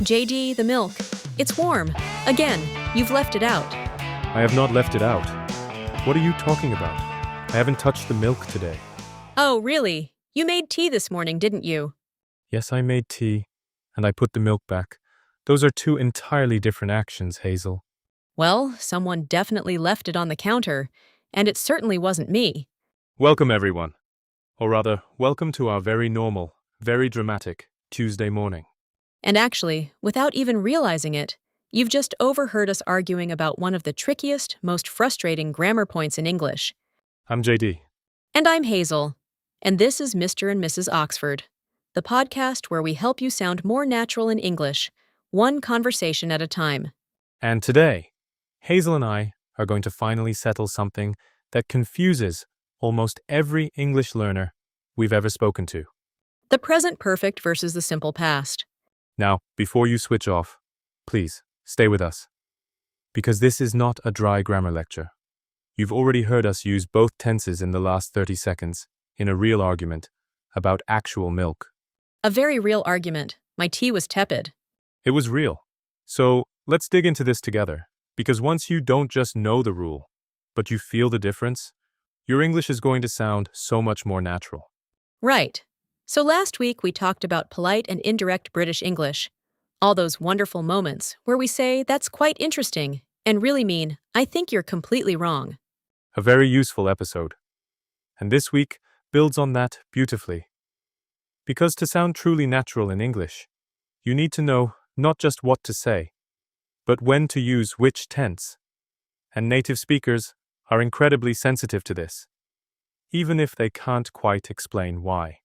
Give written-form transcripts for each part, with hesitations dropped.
JD, the milk. It's warm. Again, you've left it out. I have not left it out. What are you talking about? I haven't touched the milk today. Oh, really? You made tea this morning, didn't you? Yes, I made tea, and I put the milk back. Those are two entirely different actions, Hazel. Well, someone definitely left it on the counter, and it certainly wasn't me. Welcome, everyone. Or rather, welcome to our very normal, very dramatic Tuesday morning. And actually, without even realizing it, you've just overheard us arguing about one of the trickiest, most frustrating grammar points in English. I'm JD. And I'm Hazel. And this is Mr. and Mrs. Oxford, the podcast where we help you sound more natural in English, one conversation at a time. And today, Hazel and I are going to finally settle something that confuses almost every English learner we've ever spoken to. The present perfect versus the simple past. Now, before you switch off, please stay with us. Because this is not a dry grammar lecture. You've already heard us use both tenses in the last 30 seconds in a real argument about actual milk. A very real argument. My tea was tepid. It was real. So let's dig into this together. Because once you don't just know the rule, but you feel the difference, your English is going to sound so much more natural. Right. So last week we talked about polite and indirect British English. All those wonderful moments where we say, "That's quite interesting," and really mean, "I think you're completely wrong." A very useful episode. And this week builds on that beautifully. Because to sound truly natural in English, you need to know not just what to say, but when to use which tense. And native speakers are incredibly sensitive to this, even if they can't quite explain why.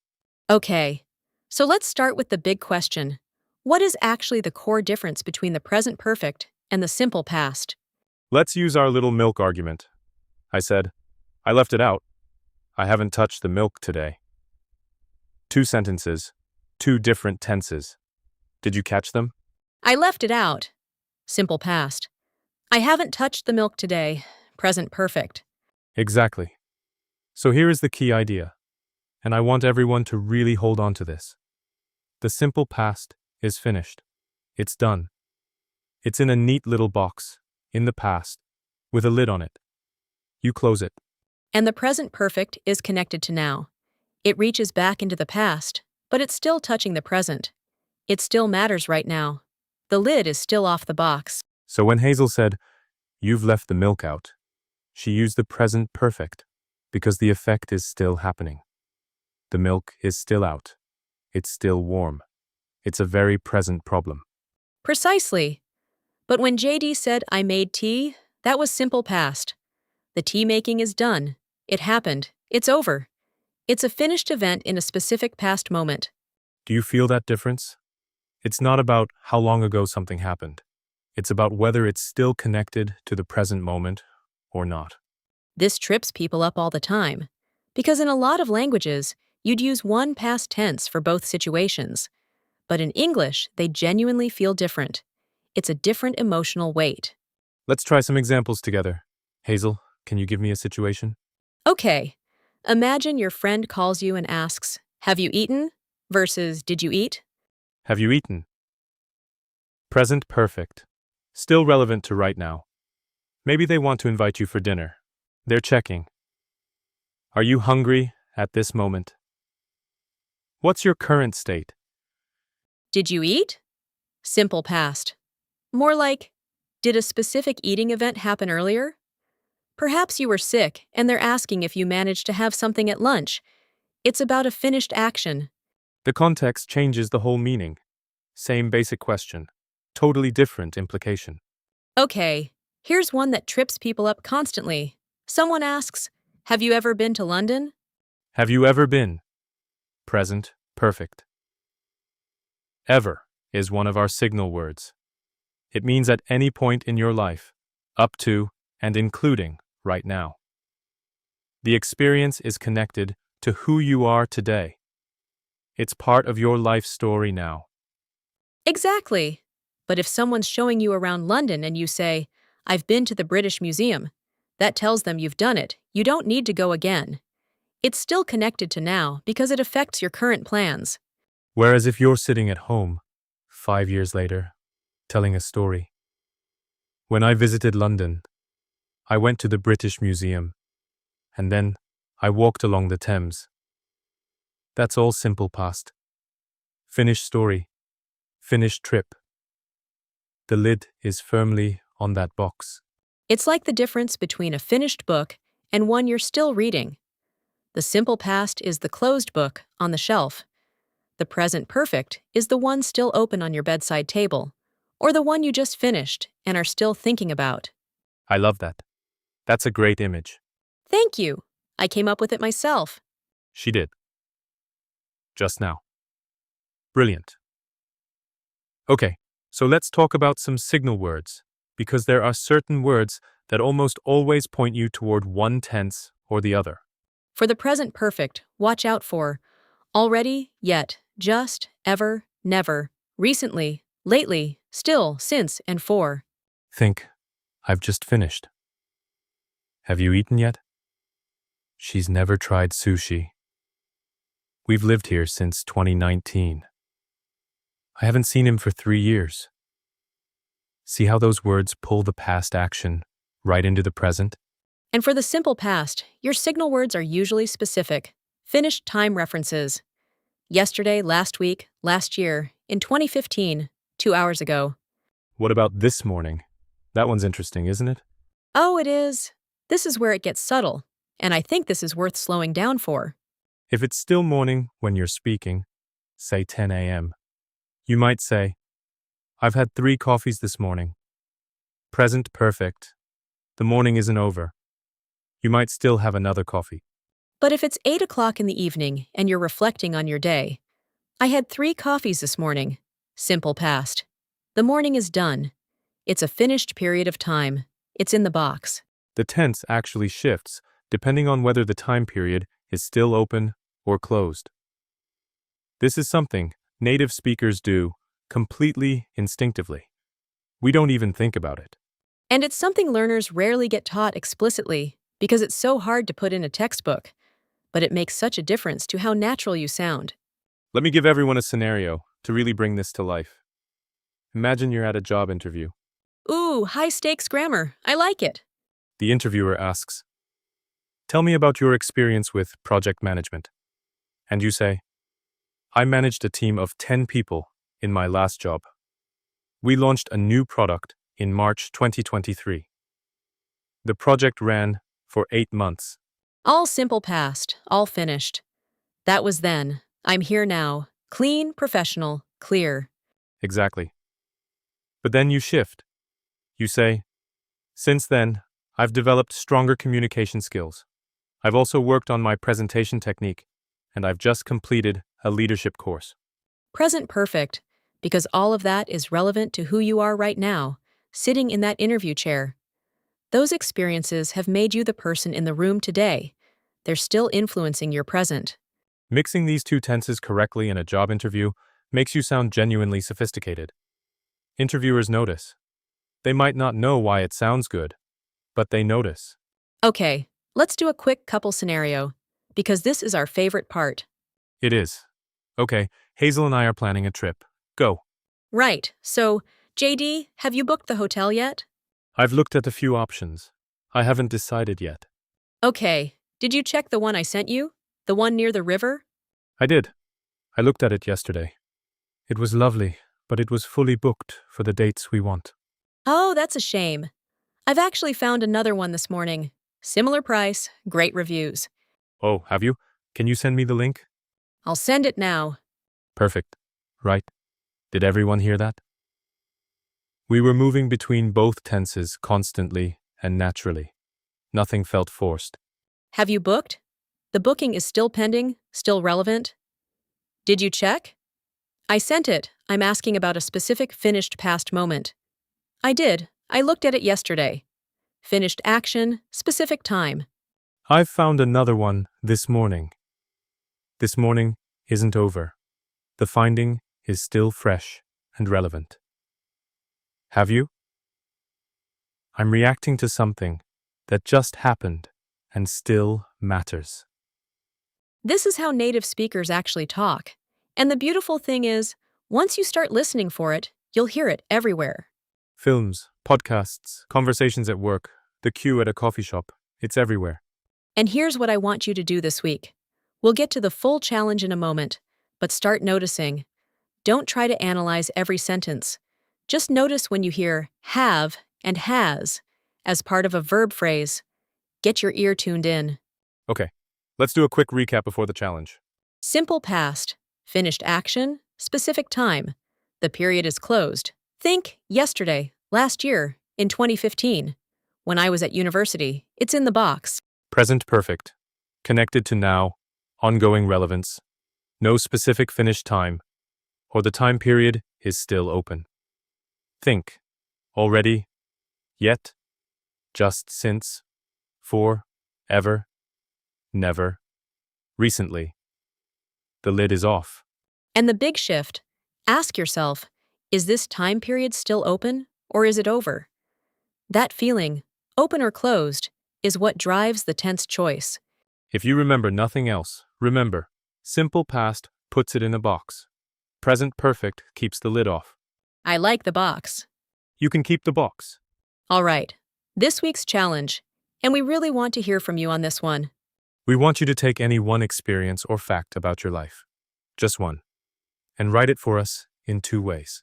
Okay, so let's start with the big question. What is actually the core difference between the present perfect and the simple past? Let's use our little milk argument. I said, I left it out. I haven't touched the milk today. 2 sentences, 2 different tenses. Did you catch them? I left it out. Simple past. I haven't touched the milk today. Present perfect. Exactly. So here is the key idea, and I want everyone to really hold on to this. The simple past is finished. It's done. It's in a neat little box, in the past, with a lid on it. You close it. And the present perfect is connected to now. It reaches back into the past, but it's still touching the present. It still matters right now. The lid is still off the box. So when Hazel said, "You've left the milk out," she used the present perfect, because the effect is still happening. The milk is still out. It's still warm. It's a very present problem. Precisely. But when JD said, "I made tea," that was simple past. The tea making is done. It happened. It's over. It's a finished event in a specific past moment. Do you feel that difference? It's not about how long ago something happened. It's about whether it's still connected to the present moment or not. This trips people up all the time, because in a lot of languages, you'd use one past tense for both situations. But in English, they genuinely feel different. It's a different emotional weight. Let's try some examples together. Hazel, can you give me a situation? Okay, imagine your friend calls you and asks, "Have you eaten?" versus "Did you eat?" Have you eaten? Present perfect. Still relevant to right now. Maybe they want to invite you for dinner. They're checking. Are you hungry at this moment? What's your current state? Did you eat? Simple past. More like, did a specific eating event happen earlier? Perhaps you were sick and they're asking if you managed to have something at lunch. It's about a finished action. The context changes the whole meaning. Same basic question. Totally different implication. Okay, here's one that trips people up constantly. Someone asks, "Have you ever been to London?" Have you ever been? Present perfect. Ever is one of our signal words. It means at any point in your life, up to and including right now. The experience is connected to who you are today. It's part of your life story now. Exactly. But if someone's showing you around London and you say, "I've been to the British Museum," that tells them you've done it. You don't need to go again. It's still connected to now because it affects your current plans. Whereas if you're sitting at home, 5 years later, telling a story. When I visited London, I went to the British Museum, and then I walked along the Thames. That's all simple past. Finished story. Finished trip. The lid is firmly on that box. It's like the difference between a finished book and one you're still reading. The simple past is the closed book on the shelf. The present perfect is the one still open on your bedside table, or the one you just finished and are still thinking about. I love that. That's a great image. Thank you. I came up with it myself. She did. Just now. Brilliant. Okay, so let's talk about some signal words, because there are certain words that almost always point you toward one tense or the other. For the present perfect, watch out for already, yet, just, ever, never, recently, lately, still, since, and for. Think, I've just finished. Have you eaten yet? She's never tried sushi. We've lived here since 2019. I haven't seen him for 3 years. See how those words pull the past action right into the present? And for the simple past, your signal words are usually specific, finished time references. Yesterday, last week, last year, in 2015, 2 hours ago. What about this morning? That one's interesting, isn't it? Oh, it is. This is where it gets subtle, and I think this is worth slowing down for. If it's still morning when you're speaking, say 10 a.m., you might say, I've had 3 coffees this morning. Present perfect. The morning isn't over. You might still have another coffee. But if it's 8 o'clock in the evening and you're reflecting on your day, I had 3 coffees this morning. Simple past. The morning is done. It's a finished period of time. It's in the box. The tense actually shifts depending on whether the time period is still open or closed. This is something native speakers do completely instinctively. We don't even think about it. And it's something learners rarely get taught explicitly because it's so hard to put in a textbook, but it makes such a difference to how natural you sound. Let me give everyone a scenario to really bring this to life. Imagine you're at a job interview. Ooh, high-stakes grammar. I like it. The interviewer asks, tell me about your experience with project management. And you say, I managed a team of 10 people in my last job. We launched a new product in March 2023. The project ran for 8 months. All simple past, all finished. That was then. I'm here now. Clean, professional, clear. Exactly. But then you shift. You say, since then, I've developed stronger communication skills. I've also worked on my presentation technique, and I've just completed a leadership course. Present perfect, because all of that is relevant to who you are right now, sitting in that interview chair. Those experiences have made you the person in the room today. They're still influencing your present. Mixing these 2 tenses correctly in a job interview makes you sound genuinely sophisticated. Interviewers notice. They might not know why it sounds good, but they notice. Okay, let's do a quick couple scenario, because this is our favorite part. It is. Okay, Hazel and I are planning a trip. Go. Right, so, JD, have you booked the hotel yet? I've looked at a few options. I haven't decided yet. Okay, did you check the one I sent you? The one near the river? I did. I looked at it yesterday. It was lovely, but it was fully booked for the dates we want. Oh, that's a shame. I've actually found another one this morning. Similar price, great reviews. Oh, have you? Can you send me the link? I'll send it now. Perfect. Right. Did everyone hear that? We were moving between both tenses constantly and naturally. Nothing felt forced. Have you booked? The booking is still pending, still relevant. Did you check? I sent it. I'm asking about a specific finished past moment. I did. I looked at it yesterday. Finished action, specific time. I've found another one this morning. This morning isn't over. The finding is still fresh and relevant. Have you? I'm reacting to something that just happened and still matters. This is how native speakers actually talk. And the beautiful thing is, Once you start listening for it, you'll hear it everywhere. Films, podcasts, conversations at work, the queue at a coffee shop. It's everywhere. And here's what I want you to do this week. We'll get to the full challenge in a moment, but start noticing. Don't try to analyze every sentence. Just notice when you hear have and has as part of a verb phrase. Get your ear tuned in. Okay, let's do a quick recap before the challenge. Simple past, finished action, specific time. The period is closed. Think yesterday, last year, in 2015. When I was at university, it's in the box. Present perfect. Connected to now, ongoing relevance. No specific finished time, or the time period is still open. Think. Already. Yet. Just since. For. Ever. Never. Recently. The lid is off. And the big shift, ask yourself, is this time period still open or is it over? That feeling, open or closed, is what drives the tense choice. If you remember nothing else, remember, simple past puts it in a box. Present perfect keeps the lid off. I like the box. You can keep the box. All right, this week's challenge, and we really want to hear from you on this one. We want you to take any one experience or fact about your life, just one, and write it for us in 2 ways.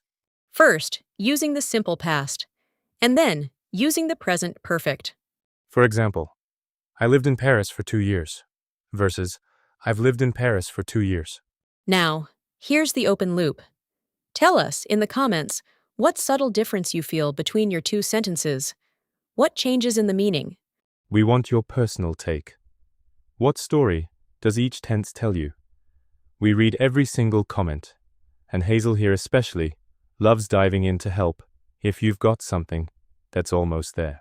First, using the simple past, and then using the present perfect. For example, I lived in Paris for 2 years, versus I've lived in Paris for 2 years. Now, here's the open loop. Tell us in the comments what subtle difference you feel between your 2 sentences. What changes in the meaning? We want your personal take. What story does each tense tell you? We read every single comment, and Hazel here especially loves diving in to help if you've got something that's almost there.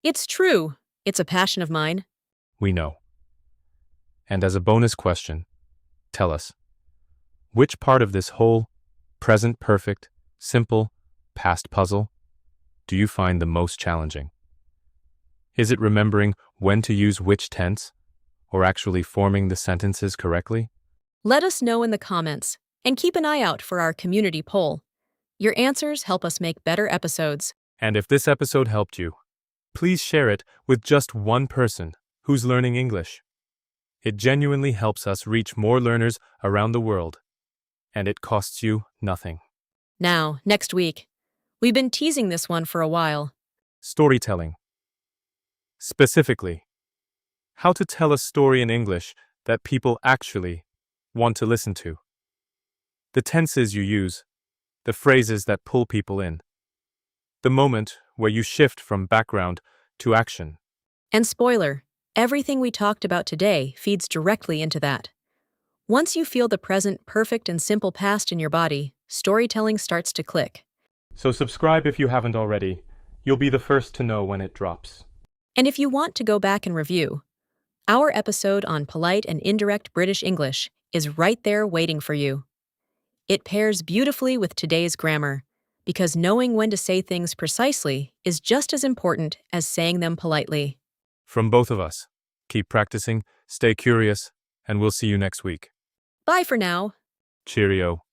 It's true. It's a passion of mine. We know. And as a bonus question, tell us, which part of this whole present perfect, simple, past puzzle do you find the most challenging? Is it remembering when to use which tense, or actually forming the sentences correctly? Let us know in the comments, and keep an eye out for our community poll. Your answers help us make better episodes. And if this episode helped you, please share it with just one person who's learning English. It genuinely helps us reach more learners around the world, and it costs you nothing. Now, next week. We've been teasing this one for a while. Storytelling. Specifically, how to tell a story in English that people actually want to listen to. The tenses you use, the phrases that pull people in. The moment where you shift from background to action. And spoiler, everything we talked about today feeds directly into that. Once you feel the present perfect and simple past in your body, storytelling starts to click. So subscribe if you haven't already. You'll be the first to know when it drops. And if you want to go back and review, our episode on polite and indirect British English is right there waiting for you. It pairs beautifully with today's grammar, because knowing when to say things precisely is just as important as saying them politely. From both of us, keep practicing, stay curious, and we'll see you next week. Bye for now. Cheerio.